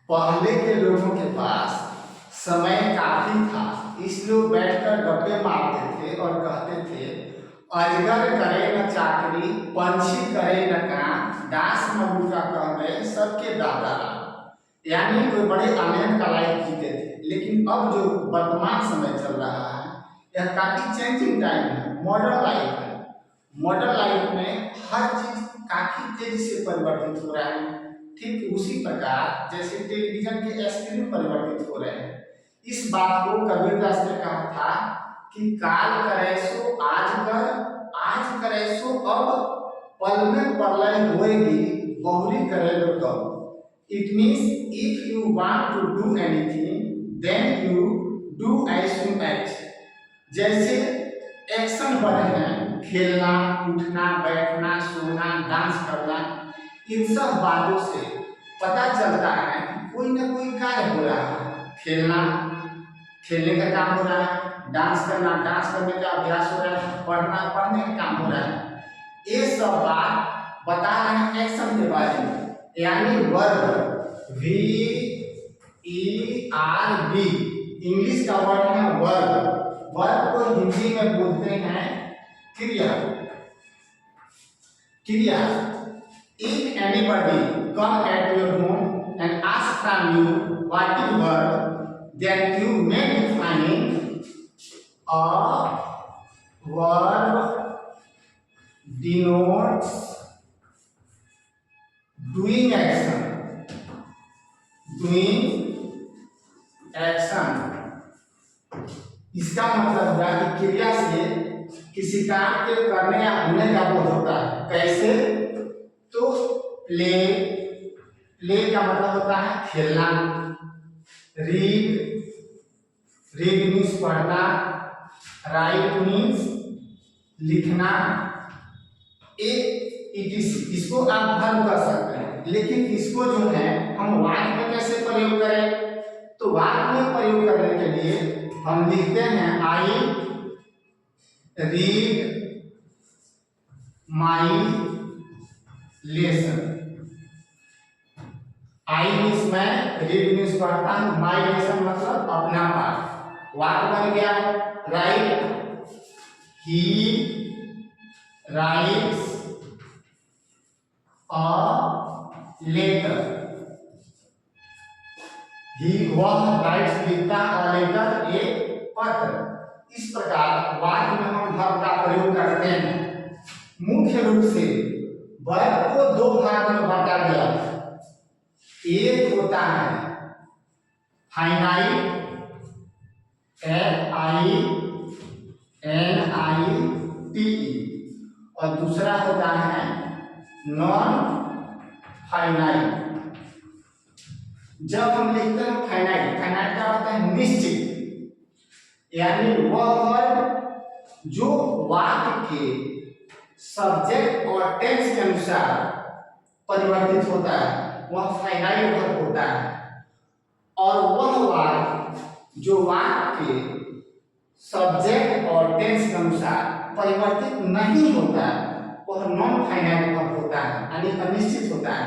पहले के लोगों के पास समय काफी था, इसलिए वो बैठकर गप्पे मारते थे और कहते थे, अजगर करे न चाकरी, पंछी करे न काम, दास मधुका कह गए सबके दादा राम। यानी वे बड़े आनंद का लाइफ जीते थे। लेकिन अब जो वर्तमान समय चल रहा है, यह काफी चेंजिंग टाइम है, मॉडर्न लाइफ है। मॉडर्न लाइफ में हर चीज काफी तेजी से परिवर्तित हो रहा है। ठीक उसी प्रकार जैसे टेलीविजन के स्क्रीन परिवर्तित हो रहे हैं। इस बात को कबीरदास ने कहा था कि काल करे सो आज कर, आज करे सो अब, पल में प्रलय होएगी, बहुरी करे लो कब। It means if you want to do anything then you do as soon as. जैसे एक्शन बढ़े हैं, खेलना, उठना, बैठना, सोना, डांस करना, इन सब बातों से पता चलता है कि कोई ना कोई कार्य हो रहा है। खेलना, खेलने का काम हो रहा है, डांस करना, डांस करने का अभ्यास हो रहा है, पढ़ना, पढ़ने का काम हो रहा है। ये सब बात बता रहे हैं एक्शन के बारे में। यानी verb, V E R B, English का वर्ड है वर्ब। वर्ब को हिंदी में बोलते हैं क्रिया। क्रिया। If anybody come at your home and ask from you what is verb, then you may be finding a verb denotes doing action. Doing action. इसका मतलब हुआ कि क्रिया से किसी काम के करने या होने का बोध होता है। कैसे? तो प्ले, प्ले का मतलब होता है खेलना। रीड, रीड मीन्स पढ़ना। राइट मीन्स लिखना। इसको आप वर्ब कर सकते हैं, लेकिन इसको जो है हम वाक्य में कैसे प्रयोग करें? तो वाक्य में प्रयोग करने के लिए हम लिखते हैं I read my lesson. I means मैं, रीड मीन्स पढ़ता हूं, माई लेसन मतलब अपना पाठ। वाक्य बन गया right, he writes a letter. He वह राइट्स लिखता, अ लेटर एक पत्र। इस प्रकार वाक्य में हम वर्ब का प्रयोग करते हैं। मुख्य रूप से वर्ब को दो भाग में बांटा गया है। एक होता है finite, F I N I T E, और दूसरा होता है नॉन फाइनाइट। जब हम लिखते हैं फाइनाइट, फाइनाइट का होता है निश्चित, यानी वह वर्ब जो वाक्य के सब्जेक्ट और टेंस के अनुसार परिवर्तित होता है, वह फाइनाइट वर्ब होता है। और वह वाक्य जो वाक्य के सब्जेक्ट और टेंस के अनुसार परिवर्तित नहीं होता, वह नॉन फाइनाइट वर्ब होता है, यानी अनिश्चित होता है।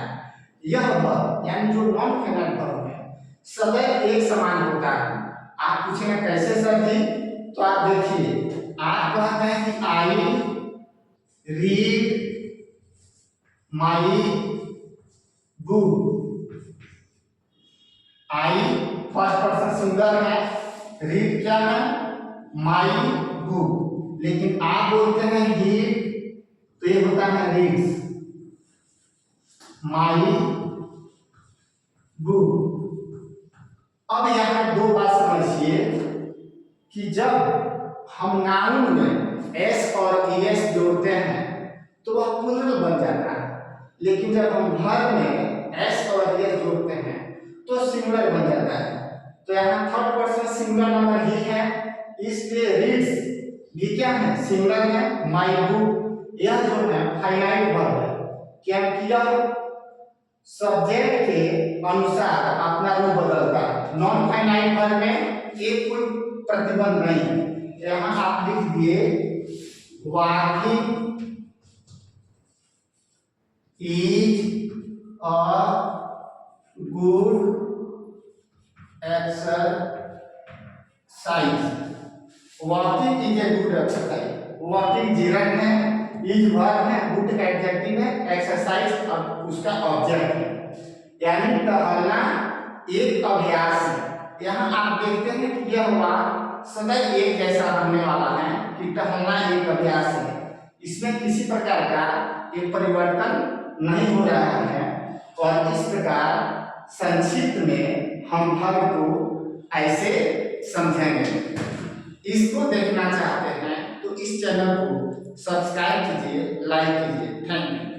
यह वर्ब यानी जो नॉन फाइनाइट वर्ब है सदैव एक समान होता है। आप पूछेंगे कैसे सर जी? तो आप देखिए, आप कहते हैं कि I read my book. I first person singular है, रीड क्या है? My book. लेकिन आप बोलते हैं ही, तो ये होता है रीड्स माई बुक। अब यहां दो बात समझिए कि जब हम नाउन में एस और ईएस जोड़ते हैं तो वह प्लूरल बन जाता है, लेकिन जब हम वर्ब में एस और ईएस जोड़ते हैं तो सिंगुलर बन जाता है। तो यहाँ थर्ड पर्सन सिंगुलर नंबर ही है, इसलिए रीड्स भी क्या है? सिंगुलर है। माई बुक यह जो है फाइनाइट वर्ब है, क्या किया? सब्जेक्ट के अनुसार अपना रूप बदलता है। नॉन फाइनाइट वर्ब में एक कोई प्रतिबंध नहीं है। यहाँ आप लिख दिए walking is a good exercise. Walking is a good exercise. Walking जीवन है, इज वर्ब है, गुड एडजेक्टिव है, एक्सरसाइज अब उसका ऑब्जेक्ट है, यानी टहलना एक अभ्यास है। यहाँ आप देखते हैं कि यह वाक्य सदैव एक जैसा होने वाला है कि टहलना एक अभ्यास है। इसमें किसी प्रकार का एक परिवर्तन नहीं हो रहा है और इस प्रकार संक्षिप्त में हम वर्ब को ऐसे समझेंगे। इसको देखना चाहते हैं तो इस चैनल को सब्सक्राइब कीजिए, लाइक कीजिए। Thank you.